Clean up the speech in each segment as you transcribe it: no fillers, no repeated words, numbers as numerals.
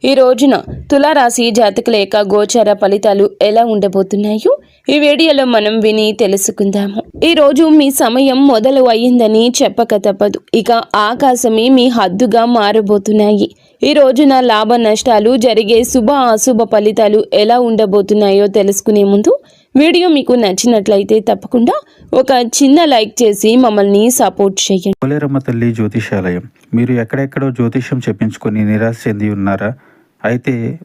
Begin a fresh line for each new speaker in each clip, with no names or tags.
ఈ రోజున తులారాశి జాతకుల యొక్క గోచార ఫలితాలు ఎలా ఉండబోతున్నాయో ఈ వీడియోలో మనం విని తెలుసుకుందాము. ఈ రోజు మీ సమయం మొదలు అయ్యిందని చెప్పక తప్పదు. ఇక ఆకాశమే మీ హద్దుగా మారబోతున్నాయి. ఈ రోజున లాభ నష్టాలు జరిగే శుభ అశుభ ఫలితాలు ఎలా ఉండబోతున్నాయో తెలుసుకునే ముందు వీడియో మీకు నచ్చినట్లయితే తప్పకుండా ఒక చిన్న లైక్ చేసి మమ్మల్ని సపోర్ట్ చేయండి.
పోలేరమ్మ తల్లి జ్యోతిషాలయం. మీరు ఎక్కడెక్కడో జ్యోతిష్యం చెప్పించుకొని నిరాశ చెంది ఉన్నారా? అయితే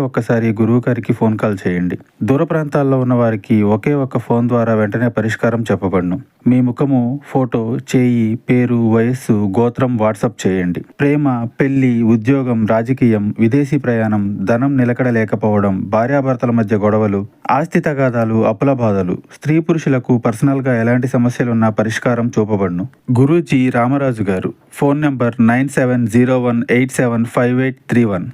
ఒక్కసారి గురువు గారికి ఫోన్ కాల్ చేయండి. దూర ప్రాంతాల్లో ఉన్న వారికి ఒకే ఒక్క ఫోన్ ద్వారా వెంటనే పరిష్కారం చెప్పబడును. మీ ముఖము, ఫోటో, చేయి, పేరు, వయస్సు, గోత్రం వాట్సాప్ చేయండి. ప్రేమ, పెళ్లి, ఉద్యోగం, రాజకీయం, విదేశీ ప్రయాణం, ధనం నిలకడ లేకపోవడం, భార్యాభర్తల మధ్య గొడవలు, ఆస్తి తగాదాలు, అప్పుల బాధలు, స్త్రీ పురుషులకు పర్సనల్గా ఎలాంటి సమస్యలున్నా పరిష్కారం చూపబడును. గురూజీ రామరాజు గారు. Phone number 9701875831.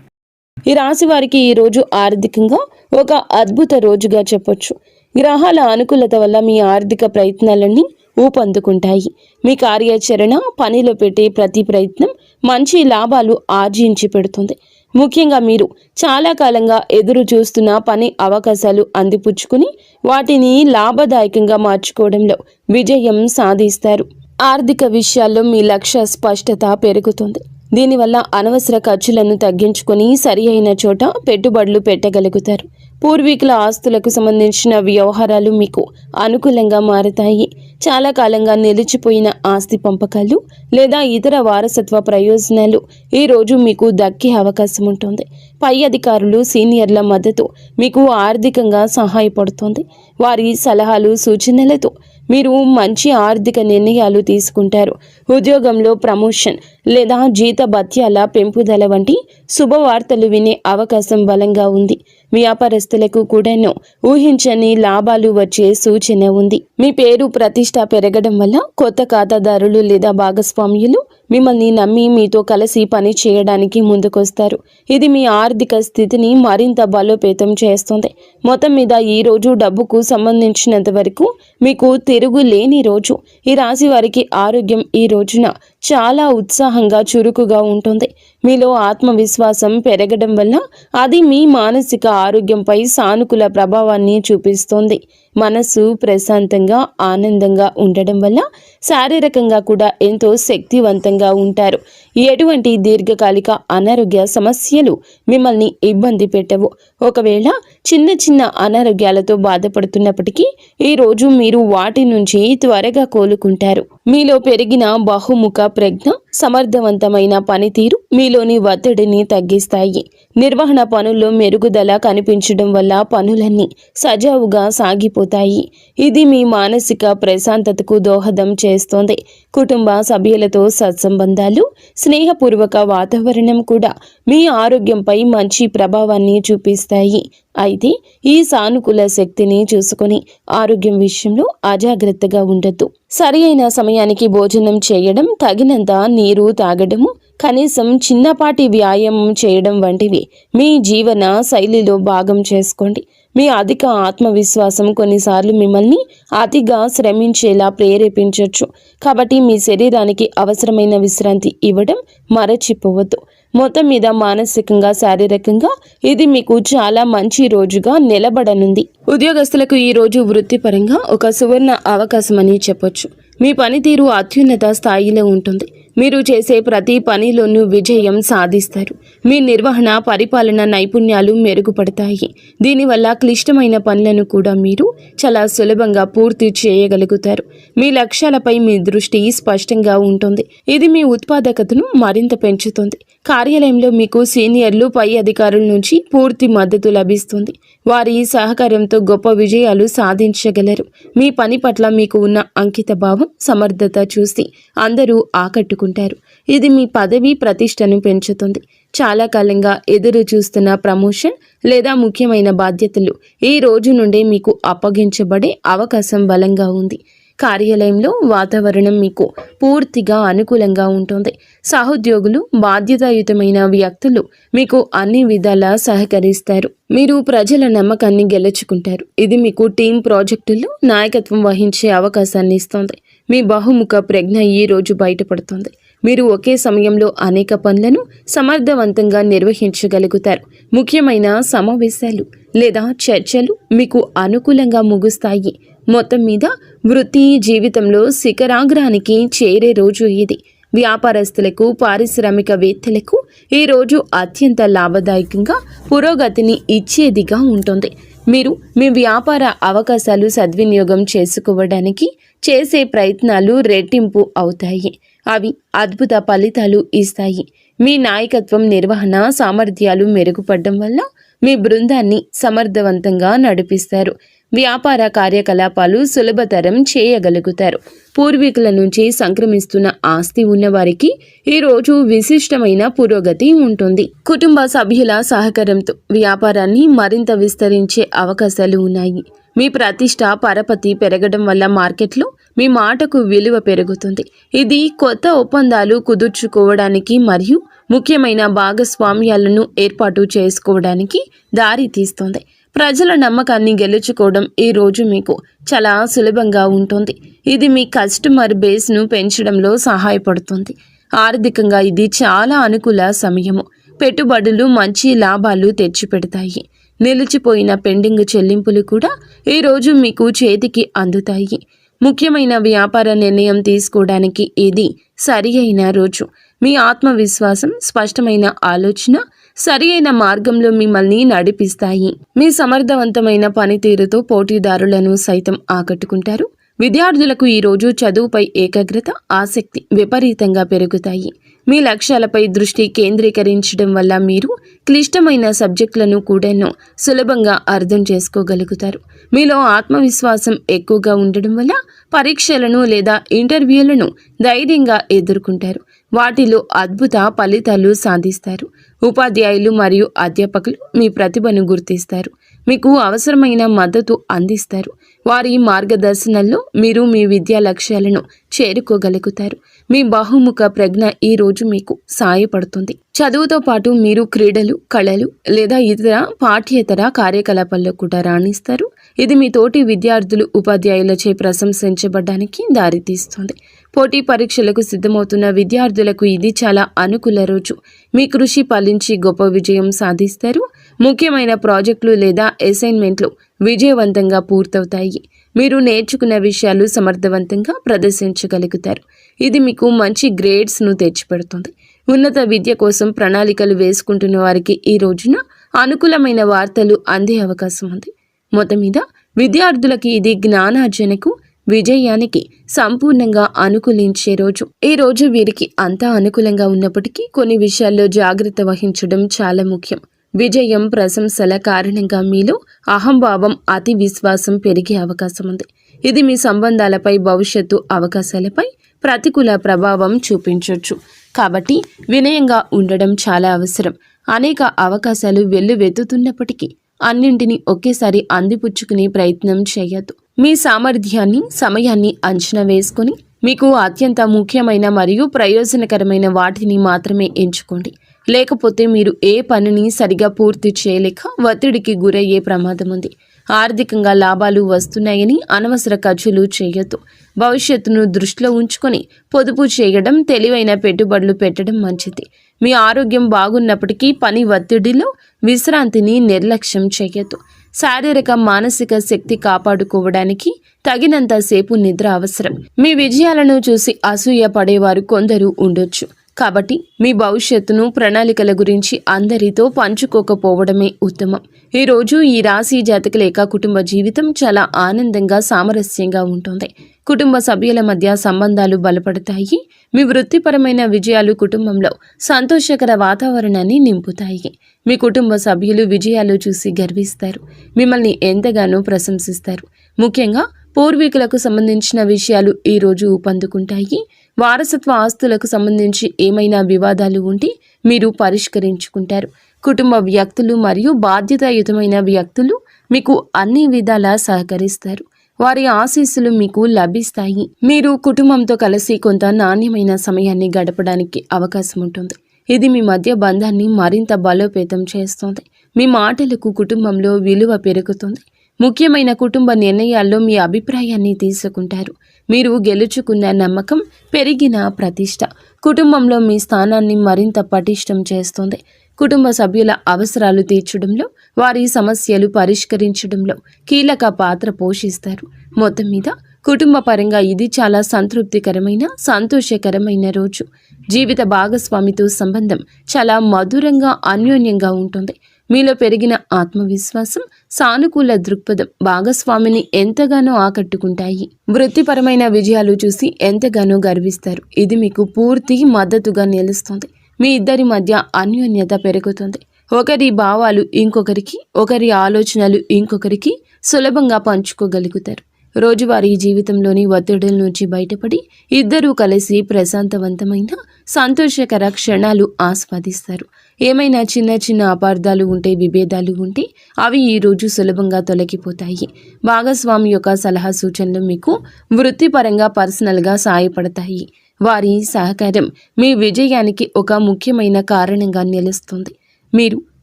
ఈ రాశి వారికి ఈ రోజు ఆర్థికంగా ఒక అద్భుత రోజుగా చెప్పొచ్చు. గ్రహాల అనుకూలత వల్ల మీ ఆర్థిక ప్రయత్నాలన్నీ ఊపందుకుంటాయి. మీ కార్యాచరణ, పనిలో పెట్టే ప్రతి ప్రయత్నం మంచి లాభాలు ఆర్జించి పెడుతుంది. ముఖ్యంగా మీరు చాలా కాలంగా ఎదురు చూస్తున్న పని అవకాశాలు అందిపుచ్చుకుని వాటిని లాభదాయకంగా మార్చుకోవడంలో విజయం సాధిస్తారు. ఆర్థిక విషయాల్లో మీ లక్ష్య స్పష్టత పెరుగుతుంది. దీనివల్ల అనవసర ఖర్చులను తగ్గించుకొని సరి అయిన చోట పెట్టుబడులు పెట్టగలుగుతారు. పూర్వీకుల ఆస్తులకు సంబంధించిన వ్యవహారాలు మీకు అనుకూలంగా మారతాయి. చాలా కాలంగా నిలిచిపోయిన ఆస్తి పంపకాలు లేదా ఇతర వారసత్వ ప్రయోజనాలు ఈ రోజు మీకు దక్కే అవకాశం ఉంటుంది. పై అధికారులు, సీనియర్ల మద్దతు మీకు ఆర్థికంగా సహాయపడుతుంది. వారి సలహాలు, సూచనలతో మీరు మంచి ఆర్థిక నిర్ణయాలు తీసుకుంటారు. ఉద్యోగంలో ప్రమోషన్ లేదా జీతభత్యాల పెంపుదల వంటి శుభవార్తలు వినే అవకాశం బలంగా ఉంది. వ్యాపారస్తులకు కూడాను ఊహించని లాభాలు వచ్చే సూచన ఉంది. మీ పేరు ప్రతిష్ట పెరగడం వల్ల కొత్త ఖాతాదారులు లేదా భాగస్వామ్యులు మిమ్మల్ని నమ్మి మీతో కలిసి పని చేయడానికి ముందుకొస్తారు. ఇది మీ ఆర్థిక స్థితిని మరింత బలోపేతం చేస్తుంది. మొత్తం మీద ఈ రోజు డబ్బుకు సంబంధించినంత వరకు మీకు తిరుగులేని రోజు. ఈ రాశి వారికి ఆరోగ్యం ఈ రోజున చాలా ఉత్సాహంగా, చురుకుగా ఉంటుంది. మీలో ఆత్మవిశ్వాసం పెరగడం వల్ల అది మీ మానసిక ఆరోగ్యంపై సానుకూల ప్రభావాన్ని చూపిస్తుంది. మనసు ప్రశాంతంగా, ఆనందంగా ఉండడం వల్ల శారీరకంగా కూడా ఎంతో శక్తివంతంగా ఉంటారు. ఎటువంటి దీర్ఘకాలిక అనారోగ్య సమస్యలు మిమ్మల్ని ఇబ్బంది పెట్టవు. ఒకవేళ చిన్న చిన్న అనారోగ్యాలతో బాధపడుతున్నప్పటికీ ఈ రోజు మీరు వాటి నుంచి త్వరగా కోలుకుంటారు. మీలో పెరిగిన బహుముఖ ప్రజ్ఞ, సమర్థవంతమైన పనితీరు మీలోని ఒత్తిడిని తగ్గిస్తాయి. నిర్వహణ పనుల్లో మెరుగుదల కనిపించడం వల్ల పనులన్నీ సజావుగా సాగిపోతాయి. ఇది మీ మానసిక ప్రశాంతతకు దోహదం చేస్తుంది. కుటుంబ సభ్యులతో సత్సంబంధాలు, స్నేహపూర్వక వాతావరణం కూడా మీ ఆరోగ్యంపై మంచి ప్రభావాన్ని చూపిస్తాయి. అయితే ఈ సానుకూల శక్తిని చూసుకొని ఆరోగ్యం విషయంలో అజాగ్రత్తగా ఉండొద్దు. సరి అయిన సమయానికి భోజనం చేయడం, తగినంత నీరు తాగడము, కనీసం చిన్నపాటి వ్యాయామం చేయడం వంటివి మీ జీవన శైలిలో భాగం చేసుకోండి. మీ అధిక ఆత్మవిశ్వాసం కొన్నిసార్లు మిమ్మల్ని అతిగా శ్రమించేలా ప్రేరేపించవచ్చు. కాబట్టి మీ శరీరానికి అవసరమైన విశ్రాంతి ఇవ్వడం మరచిపోవద్దు. మొత్తం మీద మానసికంగా, శారీరకంగా ఇది మీకు చాలా మంచి రోజుగా నిలబడనుంది. ఉద్యోగస్తులకు ఈ రోజు వృత్తిపరంగా ఒక సువర్ణ అవకాశం అని చెప్పొచ్చు. మీ పనితీరు అత్యున్నత స్థాయిలో ఉంటుంది. మీరు చేసే ప్రతి పనిలోనూ విజయం సాధిస్తారు. మీ నిర్వహణ, పరిపాలన నైపుణ్యాలు మెరుగుపడతాయి. దీనివల్ల క్లిష్టమైన పనులను కూడా మీరు చాలా సులభంగా పూర్తి చేయగలుగుతారు. మీ లక్ష్యాలపై మీ దృష్టి స్పష్టంగా ఉంటుంది. ఇది మీ ఉత్పాదకతను మరింత పెంచుతుంది. కార్యాలయంలో మీకు సీనియర్లు, పై అధికారుల నుంచి పూర్తి మద్దతు లభిస్తుంది. వారి సహకారంతో గొప్ప విజయాలు సాధించగలరు. మీ పని పట్ల మీకు ఉన్న అంకిత భావం, సమర్థత చూసి అందరూ ఆకట్టుకుంటారు. ఇది మీ పదవి ప్రతిష్టను పెంచుతుంది. చాలా కాలంగా ఎదురు చూస్తున్న ప్రమోషన్ లేదా ముఖ్యమైన బాధ్యతలు ఈ రోజు నుండే మీకు అప్పగించబడే అవకాశం బలంగా ఉంది. కార్యాలయంలో వాతావరణం మీకు పూర్తిగా అనుకూలంగా ఉంటుంది. సహోద్యోగులు, బాధ్యతాయుతమైన వ్యక్తులు మీకు అన్ని విధాలా సహకరిస్తారు. మీరు ప్రజల నమ్మకాన్ని గెలుచుకుంటారు. ఇది మీకు టీం ప్రాజెక్టుల్లో నాయకత్వం వహించే అవకాశాన్ని ఇస్తుంది. మీ బహుముఖ ప్రజ్ఞ ఈ రోజు బయటపడుతుంది. మీరు ఒకే సమయంలో అనేక పనులను సమర్థవంతంగా నిర్వహించగలుగుతారు. ముఖ్యమైన సమావేశాలు లేదా చర్చలు మీకు అనుకూలంగా ముగుస్తాయి. మొత్తం మీద వృత్తి జీవితంలో శిఖరాగ్రానికి చేరే రోజు ఇది. వ్యాపారస్తులకు, పారిశ్రామికవేత్తలకు ఈ రోజు అత్యంత లాభదాయకంగా పురోగతిని ఇచ్చేదిగా ఉంటుంది. మీరు మీ వ్యాపార అవకాశాలు సద్వినియోగం చేసుకోవడానికి చేసే ప్రయత్నాలు రెట్టింపు అవుతాయి. అవి అద్భుత ఫలితాలు ఇస్తాయి. మీ నాయకత్వం, నిర్వహణ సామర్థ్యాలు మెరుగుపడడం వల్ల మీ బృందాన్ని సమర్థవంతంగా నడిపిస్తారు. వ్యాపార కార్యకలాపాలు సులభతరం చేయగలుగుతారు. పూర్వీకుల నుంచి సంక్రమిస్తున్న ఆస్తి ఉన్నవారికి ఈరోజు విశిష్టమైన పురోగతి ఉంటుంది. కుటుంబ సభ్యుల సహకారంతో వ్యాపారాన్ని మరింత విస్తరించే అవకాశాలు ఉన్నాయి. మీ ప్రతిష్ట, పరపతి పెరగడం వల్ల మార్కెట్లో మీ మాటకు విలువ పెరుగుతుంది. ఇది కొత్త ఒప్పందాలు కుదుర్చుకోవడానికి మరియు ముఖ్యమైన భాగస్వామ్యాలను ఏర్పాటు చేసుకోవడానికి దారి తీస్తుంది. ప్రజల నమ్మకాన్ని గెలుచుకోవడం ఈ రోజు మీకు చాలా సులభంగా ఉంటుంది. ఇది మీ కస్టమర్ బేస్ను పెంచడంలో సహాయపడుతుంది. ఆర్థికంగా ఇది చాలా అనుకూల సమయము. పెట్టుబడులు మంచి లాభాలు తెచ్చిపెడతాయి. నిలిచిపోయిన పెండింగ్ చెల్లింపులు కూడా ఈరోజు మీకు చేతికి అందుతాయి. ముఖ్యమైన వ్యాపార నిర్ణయం తీసుకోవడానికి ఇది సరి అయిన రోజు. మీ ఆత్మవిశ్వాసం, స్పష్టమైన ఆలోచన సరి అయిన మార్గంలో మిమ్మల్ని నడిపిస్తాయి. మీ సమర్థవంతమైన పనితీరుతో పోటీదారులను సైతం ఆకట్టుకుంటారు. విద్యార్థులకు ఈరోజు చదువుపై ఏకాగ్రత, ఆసక్తి విపరీతంగా పెరుగుతాయి. మీ లక్ష్యాలపై దృష్టి కేంద్రీకరించడం వల్ల మీరు క్లిష్టమైన సబ్జెక్టులను కూడాను సులభంగా అర్థం చేసుకోగలుగుతారు. మీలో ఆత్మవిశ్వాసం ఎక్కువగా ఉండడం వల్ల పరీక్షలను లేదా ఇంటర్వ్యూలను ధైర్యంగా ఎదుర్కొంటారు. వాటిలో అద్భుత ఫలితాలు సాధిస్తారు. ఉపాధ్యాయులు మరియు అధ్యాపకులు మీ ప్రతిభను గుర్తిస్తారు. మీకు అవసరమైన మద్దతు అందిస్తారు. వారి మార్గదర్శనంలో మీరు మీ విద్యా లక్ష్యాలను చేరుకోగలుగుతారు. మీ బహుముఖ ప్రజ్ఞ ఈ రోజు మీకు సహాయపడుతుంది. చదువుతో పాటు మీరు క్రీడలు, కళలు లేదా ఇతర పాఠ్యేతర కార్యకలాపాల్లో కూడా రాణిస్తారు. ఇది మీ తోటి విద్యార్థులు, ఉపాధ్యాయులచే ప్రశంసించబడడానికి దారితీస్తుంది. పోటీ పరీక్షలకు సిద్ధమవుతున్న విద్యార్థులకు ఇది చాలా అనుకూల రోజు. మీ కృషి ఫలించి గొప్ప విజయం సాధిస్తారు. ముఖ్యమైన ప్రాజెక్టులు లేదా అసైన్మెంట్లు విజయవంతంగా పూర్తవుతాయి. మీరు నేర్చుకున్న విషయాలు సమర్థవంతంగా ప్రదర్శించగలుగుతారు. ఇది మీకు మంచి గ్రేడ్స్ను తెచ్చిపెడుతుంది. ఉన్నత విద్య కోసం ప్రణాళికలు వేసుకుంటున్న వారికి ఈ రోజున అనుకూలమైన వార్తలు అందే అవకాశం ఉంది. మొత్తం మీద విద్యార్థులకి ఇది జ్ఞానార్జనకు, విజయానికి సంపూర్ణంగా అనుకూలించే రోజు. ఈ రోజు వీరికి అంతా అనుకూలంగా ఉన్నప్పటికీ కొన్ని విషయాల్లో జాగ్రత్త వహించడం చాలా ముఖ్యం. విజయం, ప్రశంసల కారణంగా మీలో అహంభావం, అతి విశ్వాసం పెరిగే అవకాశం ఉంది. ఇది మీ సంబంధాలపై, భవిష్యత్తు అవకాశాలపై ప్రతికూల ప్రభావం చూపించవచ్చు. కాబట్టి వినయంగా ఉండడం చాలా అవసరం. అనేక అవకాశాలు వెల్లువెత్తుతున్నప్పటికీ అన్నింటినీ ఒకేసారి అందిపుచ్చుకునే ప్రయత్నం చేయొద్దు. మీ సామర్థ్యాన్ని, సమయాన్ని అంచనా వేసుకొని మీకు అత్యంత ముఖ్యమైన మరియు ప్రయోజనకరమైన వాటిని మాత్రమే ఎంచుకోండి. లేకపోతే మీరు ఏ పనిని సరిగా పూర్తి చేయలేక ఒత్తిడికి గురయ్యే ప్రమాదం ఉంది. ఆర్థికంగా లాభాలు వస్తున్నాయని అనవసర ఖర్చులు చేయొద్దు. భవిష్యత్తును దృష్టిలో ఉంచుకొని పొదుపు చేయడం, తెలివైన పెట్టుబడులు పెట్టడం మంచిది. మీ ఆరోగ్యం బాగున్నప్పటికీ పని ఒత్తిడిలో విశ్రాంతిని నిర్లక్ష్యం చేయొద్దు. శారీరక, మానసిక శక్తి కాపాడుకోవడానికి తగినంత సేపు నిద్ర అవసరం. మీ విజయాలను చూసి అసూయ పడేవారు కొందరు ఉండొచ్చు. కాబట్టి మీ భవిష్యత్తును, ప్రణాళికల గురించి అందరితో పంచుకోకపోవడమే ఉత్తమం. ఈరోజు ఈ రాశి జాతకుల యొక్క కుటుంబ జీవితం చాలా ఆనందంగా, సామరస్యంగా ఉంటుంది. కుటుంబ సభ్యుల మధ్య సంబంధాలు బలపడతాయి. మీ వృత్తిపరమైన విజయాలు కుటుంబంలో సంతోషకర వాతావరణాన్ని నింపుతాయి. మీ కుటుంబ సభ్యులు విజయాలు చూసి గర్విస్తారు. మిమ్మల్ని ఎంతగానో ప్రశంసిస్తారు. ముఖ్యంగా పూర్వీకులకు సంబంధించిన విషయాలు ఈరోజు ఊపందుకుంటాయి. వారసత్వ ఆస్తులకు సంబంధించి ఏమైనా వివాదాలు ఉంటే మీరు పరిష్కరించుకుంటారు. కుటుంబ వ్యక్తులు మరియు బాధ్యతాయుతమైన వ్యక్తులు మీకు అన్ని విధాలా సహకరిస్తారు. వారి ఆశీస్సులు మీకు లభిస్తాయి. మీరు కుటుంబంతో కలిసి కొంత నాణ్యమైన సమయాన్ని గడపడానికి అవకాశం ఉంటుంది. ఇది మీ మధ్య బంధాన్ని మరింత బలోపేతం చేస్తుంది. మీ మాటలకు కుటుంబంలో విలువ పెరుగుతుంది. ముఖ్యమైన కుటుంబ నిర్ణయాల్లో మీ అభిప్రాయాన్ని తీసుకుంటారు. మీరు గెలుచుకున్న నమ్మకం, పెరిగిన ప్రతిష్ట కుటుంబంలో మీ స్థానాన్ని మరింత పటిష్టం చేస్తుంది. కుటుంబ సభ్యుల అవసరాలు తీర్చడంలో, వారి సమస్యలు పరిష్కరించడంలో కీలక పాత్ర పోషిస్తారు. మొత్తం మీద కుటుంబ పరంగా ఇది చాలా సంతృప్తికరమైన, సంతోషకరమైన రోజు. జీవిత భాగస్వామితో సంబంధం చాలా మధురంగా, అన్యోన్యంగా ఉంటుంది. మీలో పెరిగిన ఆత్మవిశ్వాసం, సానుకూల దృక్పథం భాగస్వామిని ఎంతగానో ఆకట్టుకుంటాయి. వృత్తిపరమైన విజయాలు చూసి ఎంతగానో గర్విస్తారు. ఇది మీకు పూర్తి మద్దతుగా నిలుస్తుంది. మీ ఇద్దరి మధ్య అన్యోన్యత పెరుగుతుంది. ఒకరి భావాలు ఇంకొకరికి, ఒకరి ఆలోచనలు ఇంకొకరికి సులభంగా పంచుకోగలుగుతారు. రోజువారీ జీవితంలోని ఒత్తిడుల నుంచి బయటపడి ఇద్దరూ కలిసి ప్రశాంతవంతమైన, సంతోషకర క్షణాలు ఆస్వాదిస్తారు. ఏమైనా చిన్న చిన్న అపార్థాలు ఉంటే, విభేదాలు ఉంటే అవి ఈరోజు సులభంగా తొలగిపోతాయి. భాగస్వామి యొక్క సలహా సూచనలు మీకు వృత్తిపరంగా, పర్సనల్గా సాయపడతాయి. వారి సహకారం మీ విజయానికి ఒక ముఖ్యమైన కారణంగా నిలుస్తుంది. మీరు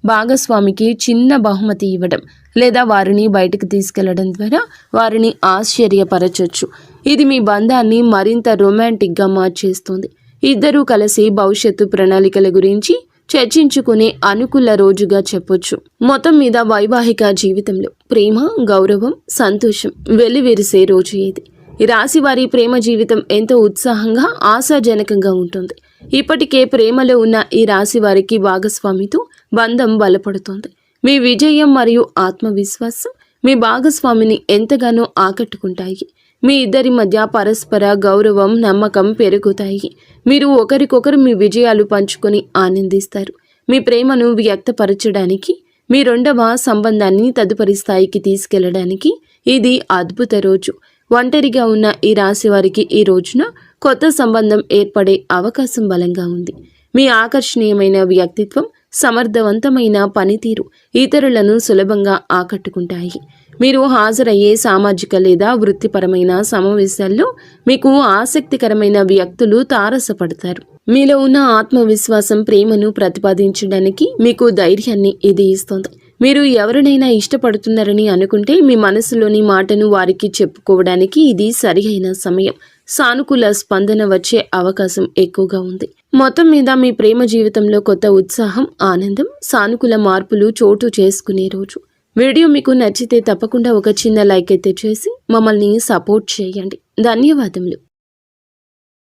భాగస్వామికి చిన్న బహుమతి ఇవ్వడం లేదా వారిని బయటకు తీసుకెళ్లడం ద్వారా వారిని ఆశ్చర్యపరచొచ్చు. ఇది మీ బంధాన్ని మరింత రొమాంటిక్గా మార్చేస్తుంది. ఇద్దరూ కలిసి భవిష్యత్తు ప్రణాళికల గురించి చర్చించుకునే అనుకూల రోజుగా చెప్పొచ్చు. మొత్తం మీద వైవాహిక జీవితంలో ప్రేమ, గౌరవం, సంతోషం వెల్లివిరిసే రోజు ఇది. ఈ రాశి వారి ప్రేమ జీవితం ఎంతో ఉత్సాహంగా, ఆశాజనకంగా ఉంటుంది. ఇప్పటికే ప్రేమలో ఉన్న ఈ రాశి వారికి భాగస్వామితో బంధం బలపడుతుంది. మీ విజయం మరియు ఆత్మవిశ్వాసం మీ భాగస్వామిని ఎంతగానో ఆకట్టుకుంటాయి. మీ ఇద్దరి మధ్య పరస్పర గౌరవం, నమ్మకం పెరుగుతాయి. మీరు ఒకరికొకరు మీ విజయాలు పంచుకొని ఆనందిస్తారు. మీ ప్రేమను వ్యక్తపరచడానికి, మీ రెండవ సంబంధాన్ని తదుపరి స్థాయికి తీసుకెళ్లడానికి ఇది అద్భుత రోజు. ఒంటరిగా ఉన్న ఈ రాశి వారికి ఈ రోజున కొత్త సంబంధం ఏర్పడే అవకాశం బలంగా ఉంది. మీ ఆకర్షణీయమైన వ్యక్తిత్వం, సమర్థవంతమైన పనితీరు ఇతరులను సులభంగా ఆకట్టుకుంటాయి. మీరు హాజరయ్యే సామాజిక లేదా వృత్తిపరమైన సమావేశాల్లో మీకు ఆసక్తికరమైన వ్యక్తులు తారసపడతారు. మీలో ఉన్న ఆత్మవిశ్వాసం, ప్రేమను ప్రతిపాదించడానికి మీకు ధైర్యాన్ని ఇది ఇస్తుంది. మీరు ఎవరినైనా ఇష్టపడుతున్నారని అనుకుంటే మీ మనసులోని మాటను వారికి చెప్పుకోవడానికి ఇది సరియైన సమయం. సానుకూల స్పందన వచ్చే అవకాశం ఎక్కువగా ఉంది. మొత్తం మీద మీ ప్రేమ జీవితంలో కొత్త ఉత్సాహం, ఆనందం, సానుకూల మార్పులు చోటు చేసుకునే రోజు. వీడియో మీకు నచ్చితే తప్పకుండా ఒక చిన్న లైక్ అయితే చేసి మమ్మల్ని సపోర్ట్ చేయండి. ధన్యవాదములు.